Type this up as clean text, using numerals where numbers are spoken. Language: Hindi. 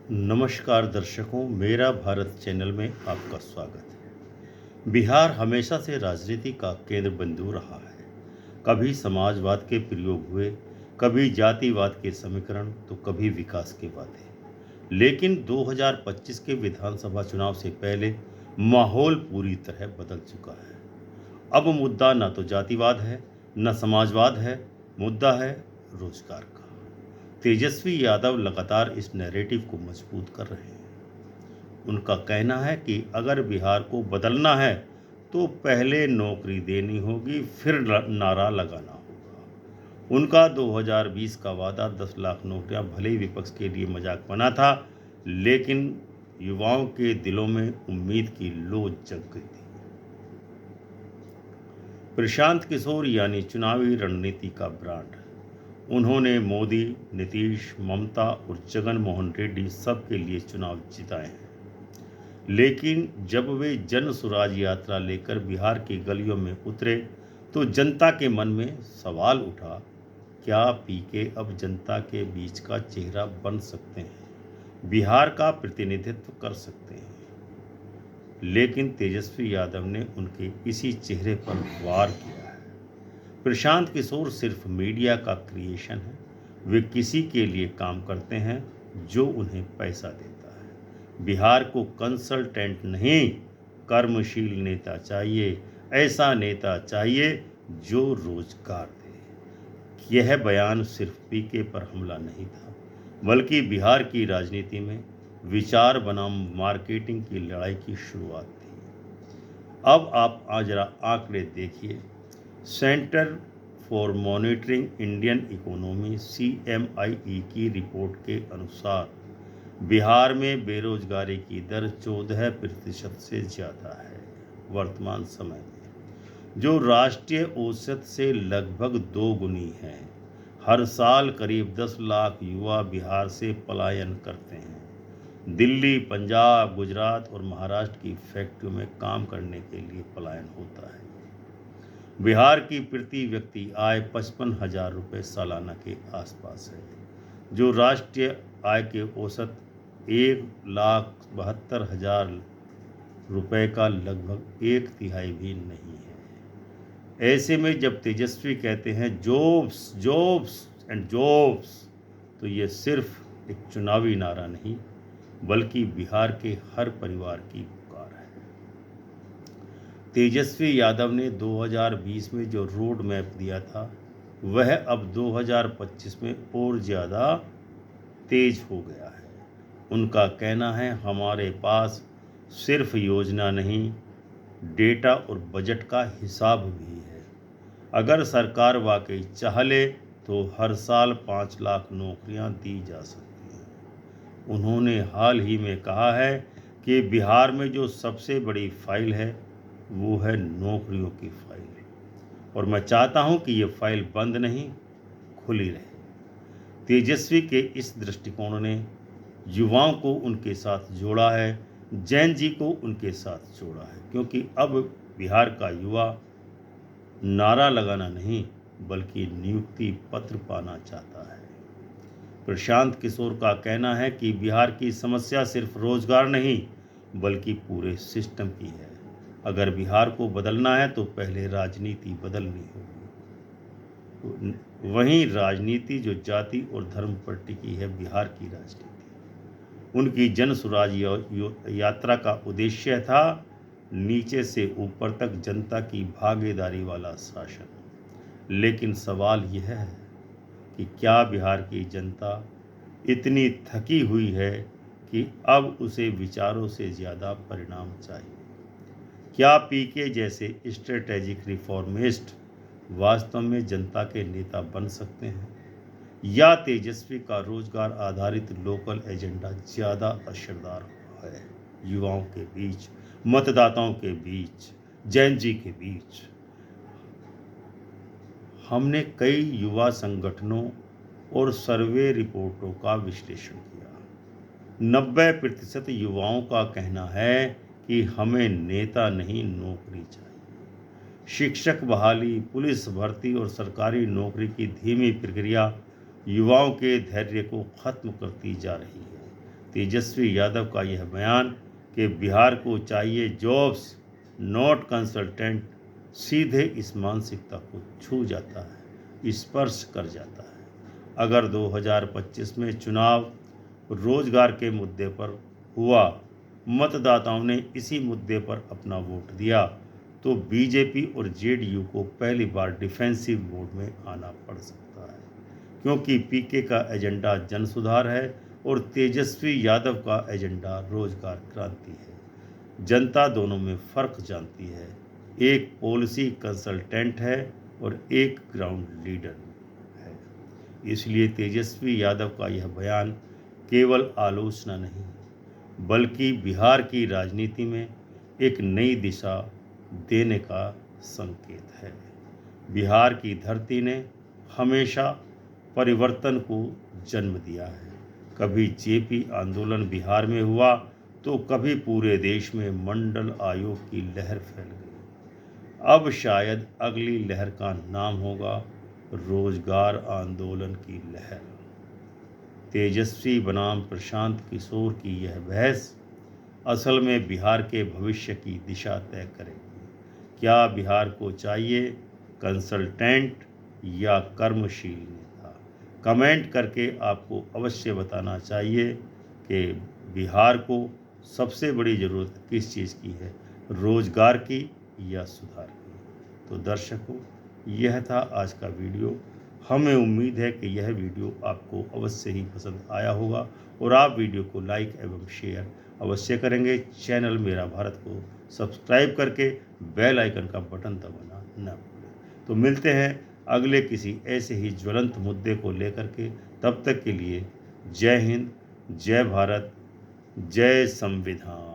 नमस्कार दर्शकों, मेरा भारत चैनल में आपका स्वागत है। बिहार हमेशा से राजनीति का केंद्र बिंदु रहा है। कभी समाजवाद के प्रयोग हुए, कभी जातिवाद के समीकरण, तो कभी विकास की बातें। लेकिन 2025 के विधानसभा चुनाव से पहले माहौल पूरी तरह बदल चुका है। अब मुद्दा न तो जातिवाद है, न समाजवाद है, मुद्दा है रोजगार का। तेजस्वी यादव लगातार इस नैरेटिव को मजबूत कर रहे हैं। उनका कहना है कि अगर बिहार को बदलना है तो पहले नौकरी देनी होगी, फिर नारा लगाना होगा। उनका 2020 का वादा 10 लाख नौकरियां भले ही विपक्ष के लिए मजाक बना था, लेकिन युवाओं के दिलों में उम्मीद की लौ जग गई थी। प्रशांत किशोर यानी चुनावी रणनीति का ब्रांड। उन्होंने मोदी, नीतीश, ममता और जगन मोहन रेड्डी सबके लिए चुनाव जिताए हैं। लेकिन जब वे जन सुराज यात्रा लेकर बिहार की गलियों में उतरे तो जनता के मन में सवाल उठा, क्या पीके अब जनता के बीच का चेहरा बन सकते हैं, बिहार का प्रतिनिधित्व कर सकते हैं? लेकिन तेजस्वी यादव ने उनके इसी चेहरे पर वार किया है। प्रशांत किशोर सिर्फ मीडिया का क्रिएशन है। वे किसी के लिए काम करते हैं जो उन्हें पैसा देता है। बिहार को कंसल्टेंट नहीं, कर्मशील नेता चाहिए। ऐसा नेता चाहिए जो रोजगार दे। यह बयान सिर्फ पीके पर हमला नहीं था, बल्कि बिहार की राजनीति में विचार बनाम मार्केटिंग की लड़ाई की शुरुआत थी। अब आप जरा आंकड़े देखिए। Centre for monitoring Indian economy CMIE की रिपोर्ट के अनुसार बिहार में बेरोजगारी की दर 14% से ज़्यादा है वर्तमान समय में, जो राष्ट्रीय औसत से लगभग 2 गुनी है। हर साल करीब 10 लाख युवा बिहार से पलायन करते हैं। दिल्ली, पंजाब, गुजरात और महाराष्ट्र की फैक्ट्रियों में काम करने के लिए पलायन होता है। बिहार की प्रति व्यक्ति आय 55,000 रुपये सालाना के आसपास है, जो राष्ट्रीय आय के औसत 1,72,000 रुपये का लगभग 1/3 भी नहीं है। ऐसे में जब तेजस्वी कहते हैं जॉब्स जॉब्स एंड जॉब्स, तो ये सिर्फ एक चुनावी नारा नहीं, बल्कि बिहार के हर परिवार की पुकार है। तेजस्वी यादव ने 2020 में जो रोड मैप दिया था, वह अब 2025 में और ज़्यादा तेज हो गया है। उनका कहना है, हमारे पास सिर्फ योजना नहीं, डेटा और बजट का हिसाब भी है। अगर सरकार वाकई चाह ले तो हर साल 5 लाख नौकरियां दी जा सकती हैं। उन्होंने हाल ही में कहा है कि बिहार में जो सबसे बड़ी फाइल है वो है नौकरियों की फाइल, और मैं चाहता हूं कि ये फाइल बंद नहीं, खुली रहे। तेजस्वी के इस दृष्टिकोण ने युवाओं को उनके साथ जोड़ा है, जैन जी को उनके साथ जोड़ा है, क्योंकि अब बिहार का युवा नारा लगाना नहीं, बल्कि नियुक्ति पत्र पाना चाहता है। प्रशांत किशोर का कहना है कि बिहार की समस्या सिर्फ रोजगार नहीं, बल्कि पूरे सिस्टम की है। अगर बिहार को बदलना है तो पहले राजनीति बदलनी होगी। वहीं राजनीति जो जाति और धर्म पर टिकी है, बिहार की राजनीति, उनकी जन सुराज यात्रा का उद्देश्य था नीचे से ऊपर तक जनता की भागीदारी वाला शासन। लेकिन सवाल यह है कि क्या बिहार की जनता इतनी थकी हुई है कि अब उसे विचारों से ज़्यादा परिणाम चाहिए? क्या पीके जैसे स्ट्रेटेजिक रिफॉर्मिस्ट वास्तव में जनता के नेता बन सकते हैं, या तेजस्वी का रोजगार आधारित लोकल एजेंडा ज़्यादा असरदार है युवाओं के बीच, मतदाताओं के बीच, जैन जी के बीच? हमने कई युवा संगठनों और सर्वे रिपोर्टों का विश्लेषण किया। 90% युवाओं का कहना है कि हमें नेता नहीं, नौकरी चाहिए। शिक्षक बहाली, पुलिस भर्ती और सरकारी नौकरी की धीमी प्रक्रिया युवाओं के धैर्य को खत्म करती जा रही है। तेजस्वी यादव का यह बयान कि बिहार को चाहिए जॉब्स नॉट कंसल्टेंट सीधे इस मानसिकता को छू जाता है, स्पर्श कर जाता है। अगर 2025 में चुनाव रोजगार के मुद्दे पर हुआ, मतदाताओं ने इसी मुद्दे पर अपना वोट दिया, तो बीजेपी और जेडीयू को पहली बार डिफेंसिव मोड में आना पड़ सकता है, क्योंकि पीके का एजेंडा जन सुधार है और तेजस्वी यादव का एजेंडा रोजगार क्रांति है। जनता दोनों में फर्क जानती है, एक पॉलिसी कंसल्टेंट है और एक ग्राउंड लीडर है। इसलिए तेजस्वी यादव का यह बयान केवल आलोचना नहीं, बल्कि बिहार की राजनीति में एक नई दिशा देने का संकेत है। बिहार की धरती ने हमेशा परिवर्तन को जन्म दिया है। कभी जेपी आंदोलन बिहार में हुआ तो कभी पूरे देश में मंडल आयोग की लहर फैल गई। अब शायद अगली लहर का नाम होगा रोजगार आंदोलन की लहर। तेजस्वी बनाम प्रशांत किशोर की यह बहस असल में बिहार के भविष्य की दिशा तय करेगी। क्या बिहार को चाहिए कंसल्टेंट या कर्मशील नेता? कमेंट करके आपको अवश्य बताना चाहिए कि बिहार को सबसे बड़ी ज़रूरत किस चीज़ की है, रोजगार की या सुधार की। तो दर्शकों, यह था आज का वीडियो। हमें उम्मीद है कि यह वीडियो आपको अवश्य ही पसंद आया होगा और आप वीडियो को लाइक एवं शेयर अवश्य करेंगे। चैनल मेरा भारत को सब्सक्राइब करके बेल आइकन का बटन दबाना न भूलें। तो मिलते हैं अगले किसी ऐसे ही ज्वलंत मुद्दे को लेकर के। तब तक के लिए जय हिंद, जय भारत, जय संविधान।